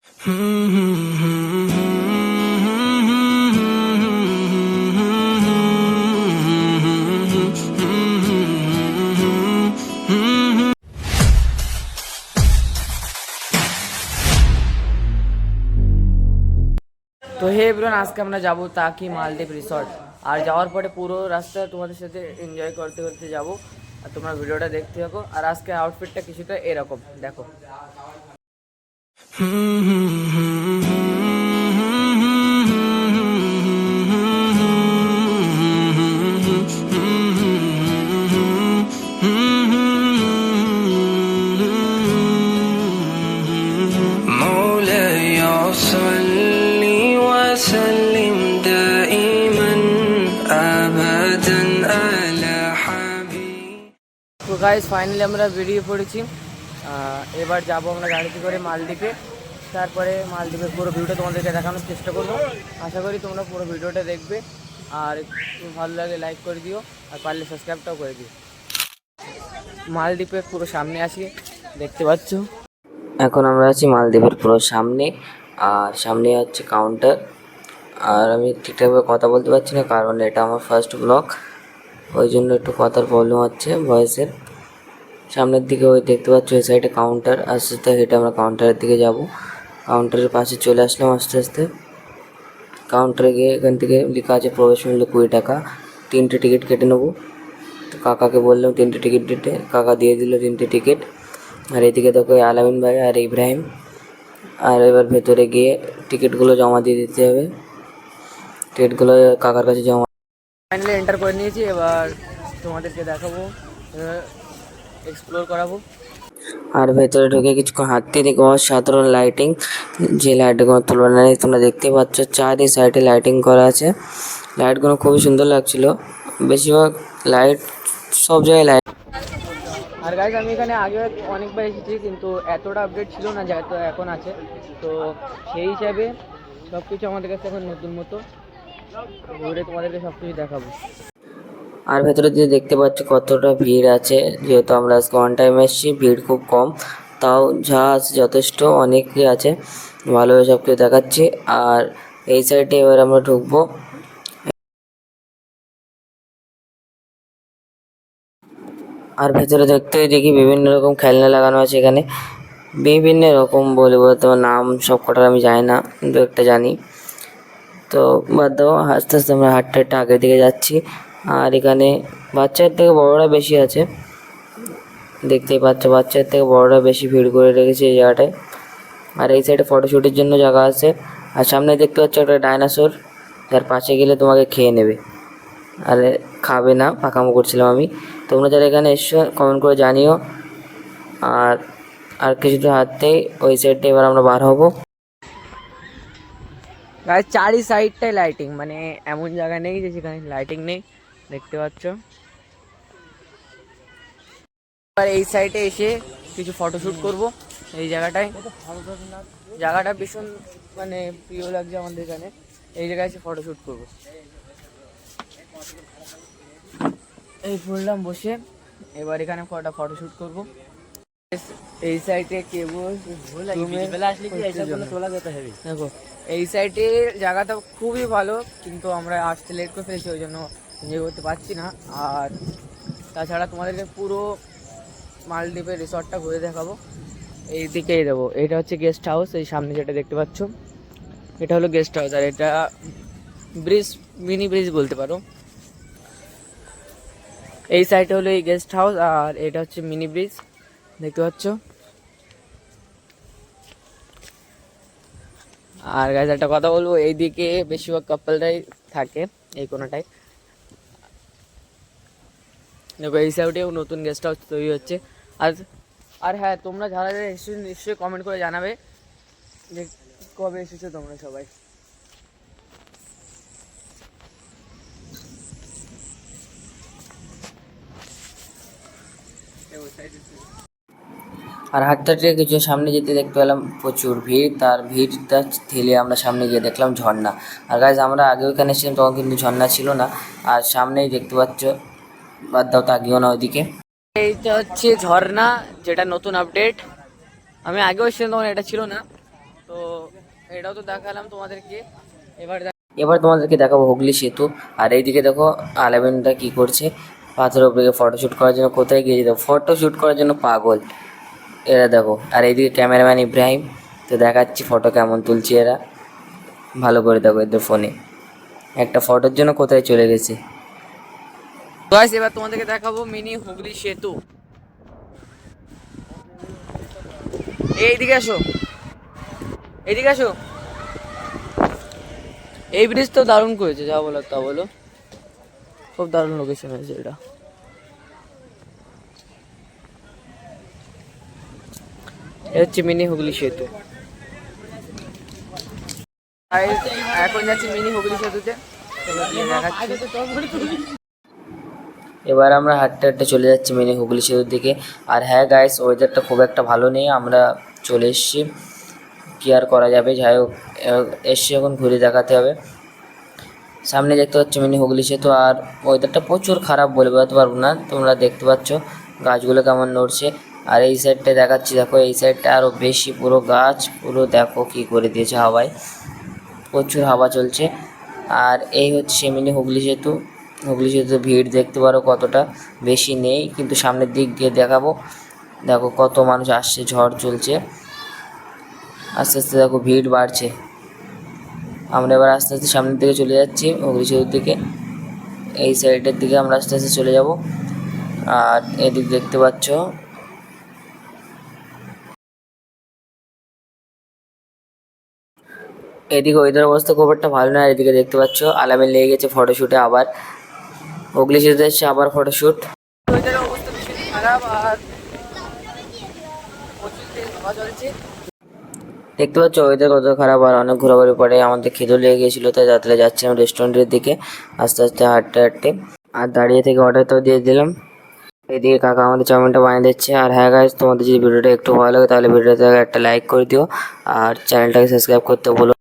তো হে এভরিওয়ান, আজকে আমরা যাবো তাকি মালদ্বীপ রিসর্ট। আর যাওয়ার পরে পুরো রাস্তা তোমাদের সাথে এনজয় করতে করতে যাবো। আর তোমরা ভিডিওটা দেখতে থাকো। আর আজকে আউটফিটটা কিছুটা এরকম দেখো। তো গাইস, ফাইনালি আমরা বেরিয়ে পড়েছি। এবার যাব আমরা গাড়িতে করে মালদ্বীপে। তারপরে মালদ্বীপের পুরো ভিডিওটা তোমাদেরকে দেখানোর চেষ্টা করবো। আশা করি তোমরা পুরো ভিডিওটা দেখবে। আর ভালো লাগে লাইক করে দিও, আর পারলে সাবস্ক্রাইবটাও করে দিও। মালদ্বীপের পুরো সামনে আসি, দেখতে পাচ্ছ। এখন আমরা আছি মালদ্বীপের পুরো সামনে। আর সামনে হচ্ছে কাউন্টার। আর আমি ঠিকঠাকভাবে কথা বলতে পারছি না, কারণ এটা আমার ফার্স্ট ব্লগ, ওই জন্য একটু কথার প্রবলেম হচ্ছে ভয়েসের। সামনের দিকে ওই দেখতে পাচ্ছ, এই সাইডে কাউন্টার। আস্তে আস্তে হেঁটে আমরা কাউন্টারের দিকে যাব। কাউন্টারের পাশে চলে আসলাম আস্তে আস্তে। কাউন্টারে গিয়ে এখান থেকে লেখা আছে প্রবেশ মূল্য 20 টাকা, 3টে টিকিট কেটে নেবো। তো কাকাকে বললাম 3টে টিকিট দিতে, কাকা দিয়ে দিল 3টে টিকিট। আর এদিকে দেখো আলামিন ভাই আর ইব্রাহিম। আর এবার ভেতরে গিয়ে টিকিটগুলো জমা দিয়ে দিতে হবে। টিকিটগুলো কাকার কাছে জমা ফাইনালি এন্টার করে নিয়েছি। এবার তোমাদেরকে দেখাবো, এক্সপ্লোর করাবো। আর ভেতরে ঢুকে কিছুক্ষণ হাঁটতে দেখো অসাধারণ লাইটিং, যে লাইটগুলো তুলনা নেই। তোমরা দেখতে পাচ্ছ চারি সাইডে লাইটিং করা আছে। লাইটগুলো খুবই সুন্দর লাগছিল, বেশিরভাগ লাইট সব জায়গায় লাইট। আর গাইজ, আমি এখানে আগে অনেকবার এসেছি, কিন্তু এতটা আপডেট ছিল না যা এখন আছে। তো সেই হিসাবে সব কিছু আমাদের কাছে এখন নতুন মতো, ঘুরে তোমাদেরকে সব কিছু দেখাবো। আর ভেতরে দিয়ে দেখতে পাচ্ছ কতটা ভিড় আছে। যেহেতু আমরা আজকে অন টাইম এসেছি, ভিড় খুব কম, তাও যা আছে যথেষ্ট অনেকই আছে। ভালোভাবে সব কিছু দেখাচ্ছি। আর এই সাইডে এবার আমরা ঢুকবো। আর ভেতরে দেখতে দেখি বিভিন্ন রকম খেলনা লাগানো আছে এখানে, বিভিন্ন রকম বলবো তোমার নাম সব কটার আমি জানি না, কিন্তু একটা জানি। তো বাদ দাও, আস্তে আস্তে আমরা হাঁটতে হাঁটতে আগের দিকে যাচ্ছি। আর এখানে বাচ্চাদের থেকে বড়রা বেশি আছে, দেখতেই পাচ্ছ বাচ্চাদের থেকে বড়রা বেশি ভিড় করে রেখেছে এই জায়গাটায়। আর এই সাইডে ফটোশ্যুটের জন্য জায়গা আছে। আর সামনে দেখতে পাচ্ছ একটা ডাইনোসর, যার পাশে গেলে তোমাকে খেয়ে নেবে। আরে খাবে না, পাকামো করছিলাম আমি। তোমরা যারা এখানে এসছো কমেন্ট করে জানিও। আর আর কিছুটা হাঁটতেই ওই সাইডটা এবার আমরা বার হবো। গাইস, চারি সাইডটাই লাইটিং, মানে এমন জায়গা নেই যে সেখানে লাইটিং নেই, দেখতে পাচ্ছ। আর এই সাইডে এসে কিছু ফটোশ্যুট করব এই জায়গাটায়। জায়গাটা ভীষণ মানে প্রিয় লাগছে আমাদের এখানে। এই জায়গায় এসে ফটোশ্যুট করব। এই পড়লাম বসে, এবার এখানে কটা ফটোশ্যুট করব। এই সাইডে কেবল দেখো, এই সাইডে জায়গাটা খুবই ভালো, কিন্তু আমরা আসতে লেট করে ফেলেছি, ওই জন্য এনজয় করতে পারছি না। আর তাছাড়া তোমাদেরকে পুরো মালদ্বীপের রিসর্টটা ঘুরে দেখাবো। এই দিকেই দেবো, এটা হচ্ছে গেস্ট হাউস। এই সামনে যেটা দেখতে পাচ্ছ এটা হলো গেস্ট হাউস। আর এটা ব্রিজ, মিনি ব্রিজ বলতে পারো। এই সাইডে হলো এই গেস্ট হাউস, আর এটা হচ্ছে মিনি ব্রিজ, দেখতে পাচ্ছ। আর গাইজ, একটা কথা বলবো, এইদিকে বেশিরভাগ কাপলরাই থাকে, এই কোনাটায় দেখো। এই সাইডেও নতুন গেস্ট হাউস তৈরি হচ্ছে। আর আর হ্যাঁ, তোমরা যারা যারা এসেছো নিশ্চয়ই কমেন্ট করে জানাবে যে কবে এসেছো তোমরা সবাই। আর হাঁটতে হাঁটতে কিছু সামনে যেতে দেখতে পেলাম প্রচুর ভিড়। তার ভিড়টা ঠেলে আমরা সামনে গিয়ে দেখলাম ঝর্ণা। আর গাইজ, আমরা আগে ওইখানে এসেছিলাম, তখন কিন্তু ঝর্ণা ছিল না। আর সামনেই দেখতে পাচ্ছ, বাদ দাও তাকিও না ওইদিকে। এইটা হচ্ছে ঝর্ণা, যেটা নতুন আপডেট। আমি আগেও এসেছিলাম তখন এটা ছিল না। তো এটাও তো দেখালাম তোমাদেরকে। এবার তোমাদেরকে দেখাবো হুগলি সেতু। আর এইদিকে দেখো আলামিনটা কি করছে, পাথরের উপরে ফটোশ্যুট করার জন্য কোথায় গিয়েছে, দেখো ফটোশ্যুট করার জন্য পাগল এরা দেখো। আর এইদিকে ক্যামেরাম্যান ইব্রাহিম, তো দেখাচ্ছি ফটো কেমন তুলছে এরা, ভালো করে দেখো এদের ফোনে একটা ফটোর জন্য কোথায় চলে গেছে। গাইস এবার তোমাদেরকে দেখাবো মিনি হুগলি সেতু। এইদিকে আসো, এইদিকে আসো। এই ব্রিজ তো দারুণ করেছে, যা বলো তা বলো, খুব দারুণ লোকেশন হয়েছে এটা। এটা হচ্ছে মিনি হুগলি সেতু। এখন যাচ্ছি মিনি হুগলি সেতুতে। এবার আমরা হাঁটতে হাঁটতে চলে যাচ্ছি মিনি হুগলি সেতুর দিকে। আর হ্যাঁ গাইস, ওয়েদারটা খুব একটা ভালো নেই, আমরা চলে এসেছি, কী আর করা যাবে, যাই হোক এসছি এখন ঘুরে দেখাতে হবে। সামনে দেখতে পাচ্ছ মিনি হুগলি সেতু, আর ওয়েদারটা প্রচুর খারাপ বলে বোঝাতে পারবো না। তোমরা দেখতে পাচ্ছ গাছগুলো কেমন নড়ছে। আর এই সাইডটায় দেখাচ্ছি, দেখো এই সাইডটা আরও বেশি পুরো গাছ, পুরো দেখো কী করে দিয়েছে হাওয়ায়, প্রচুর হাওয়া চলছে। আর এই হচ্ছে মিনি হুগলি সেতু। হুগলি সেতুতে ভিড় দেখতে পারো কতটা, বেশি নেই কিন্তু সামনের দিক দিয়ে দেখাবো। দেখো কত মানুষ আসছে, ঝড় চলছে, আস্তে আস্তে দেখো ভিড় বাড়ছে। আমরা এবার আস্তে আস্তে সামনের দিকে চলে যাচ্ছি হুগলি সেতুর দিকে, এই সাইডের দিকে আমরা আস্তে আস্তে চলে যাব। আর এদিক দেখতে পাচ্ছ এদিকে ওয়েদার অবস্থা খুব একটা ভালো না। এদিকে দেখতে পাচ্ছ আলামিন লেগে গেছে ফটোশ্যুটে, আবার হুগলি সেতুতে এসছে আবার ফটোশ্যুট। ওয়েদারের অবস্থা ভীষণই খারাপ, আর প্রচুর তেজ হাওয়া চলছে। দেখতে পাচ্ছ ওয়েদার কত খারাপ, আর অনেক ঘোরাঘুরি পরে আমাদের খিদে লেগে গিয়েছিলো, তাই যাত্রা যাচ্ছিলাম রেস্টুরেন্টের দিকে আস্তে আস্তে হাঁটতে হাঁটতে। আর দাঁড়িয়ে থেকে অর্ডারটাও দিয়ে দিলাম। এদিকে কাকা আমাদের চাউমিনটা বানিয়ে দিচ্ছে। আর হ্যাঁ গাইস, তোমাদের যদি ভিডিওটা একটু ভালো লাগে তাহলে ভিডিওটাকে একটা লাইক করে দিও, আর চ্যানেলটাকে সাবস্ক্রাইব করতে বলো।